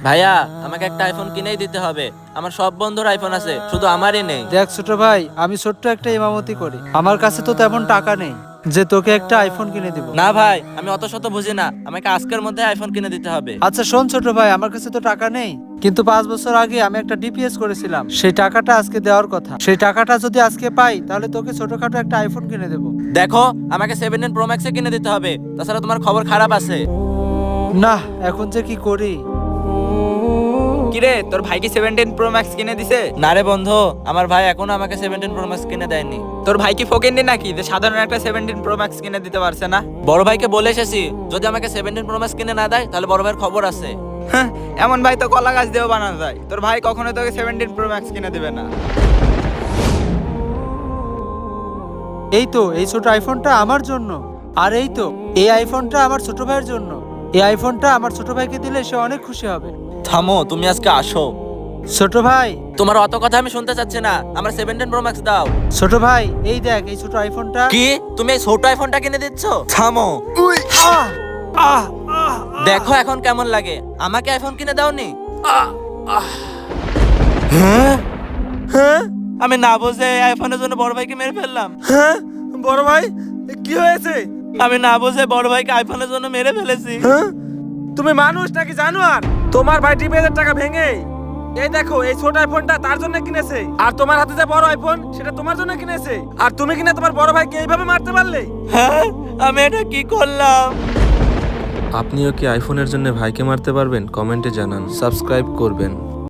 ভাইয়া আমাকে একটা আইফোন কিনেই দিতে হবে। আমার সব বন্ধুর আইফোন আছে, শুধু আমারই নেই। দেখ ছোট ভাই, আমি ছোট্ট একটা ইমামতি করি, আমার কাছে তো তেমন টাকা নেই যে তোকে একটা আইফোন কিনে দিব। না ভাই, আমি অত শত বুঝি না, আমাকে আজকের মধ্যে আইফোন কিনে দিতে হবে। আচ্ছা শোন ছোট ভাই, আমার কাছে তো টাকা নেই, কিন্তু 5 বছর আগে আমি একটা ডিপিএস করেছিলাম, সেই টাকাটা আজকে দেওয়ার কথা। সেই টাকাটা যদি আজকে পাই তাহলে তোকে ছোটখাটো একটা আইফোন কিনে দেবো। দেখো, আমাকে 17 প্রো ম্যাক্সে কিনে দিতে হবে, তাছাড়া তোমার খবর খারাপ আছে। না, এখন যে কি করি। কিরে, তোর ভাই কি 17 প্রো ম্যাক্স কিনে দিছে? না রে বন্ধু, আমার ভাই এখনো আমাকে 17 প্রো ম্যাক্স কিনে দেয়নি। তোর ভাই কি ফকিন্নি নাকি যে সাধারণ একটা 17 প্রো ম্যাক্স কিনে দিতে পারছে না? বড় ভাইকে বলে এসেছি, যদি আমাকে 17 প্রো ম্যাক্স কিনে না দেয় তাহলে বড় ভাইয়ের খবর আছে। হ্যাঁ, এমন ভাই তো কলা গাছ দিয়েও বানানো যায়। তোর ভাই কখনো তোকে 17 প্রো ম্যাক্স কিনে দিবে না। এই তো এই ছোট আইফোনটা আমার জন্য, আর এই তো এই আইফোনটা আমার ছোট ভাইয়ের জন্য। এই আইফোনটা আমার ছোট ভাইকে দিলে সে অনেক খুশি হবে। থামো, তুমি আজকে আসো। ছোট ভাই, তোমার অত কথা আমি শুনতে চাচ্ছি না, আমার 17 প্রো ম্যাক্স দাও। ছোট ভাই, এই দেখ এই ছোট আইফোনটা। কি, তুমি এই ছোট আইফোনটা কিনে দিচ্ছ? থামো। আহ আহ আহ দেখো এখন কেমন লাগে, আমাকে আইফোন কিনে দাওনি। হ্যাঁ হ্যাঁ, আমি না বুঝে এই আইফোনের জন্য বড় ভাইকে মেরে ফেললাম। হ্যাঁ, বড় ভাই কি হয়েছে? আমি না বুঝে বড় ভাইকে আইফোনের জন্য মেরে ফেলেছি। হ্যাঁ, তুমি মানুষ নাকি জানোয়ার? তোমার ভাই টিপের টাকা ভেঙে এই দেখো এই ছোট আইফোনটা তার জন্য কিনেছে, আর তোমার হাতে যে বড় আইফোন সেটা তোমার জন্য কিনেছে, আর তুমি কিনা তোমার বড় ভাইকে এইভাবে মারতে পারলে? হ্যাঁ, আমি এটা কি করলাম? আপনিও কি আইফোনের জন্য ভাইকে মারতে পারবেন? কমেন্টে জানান, সাবস্ক্রাইব করবেন।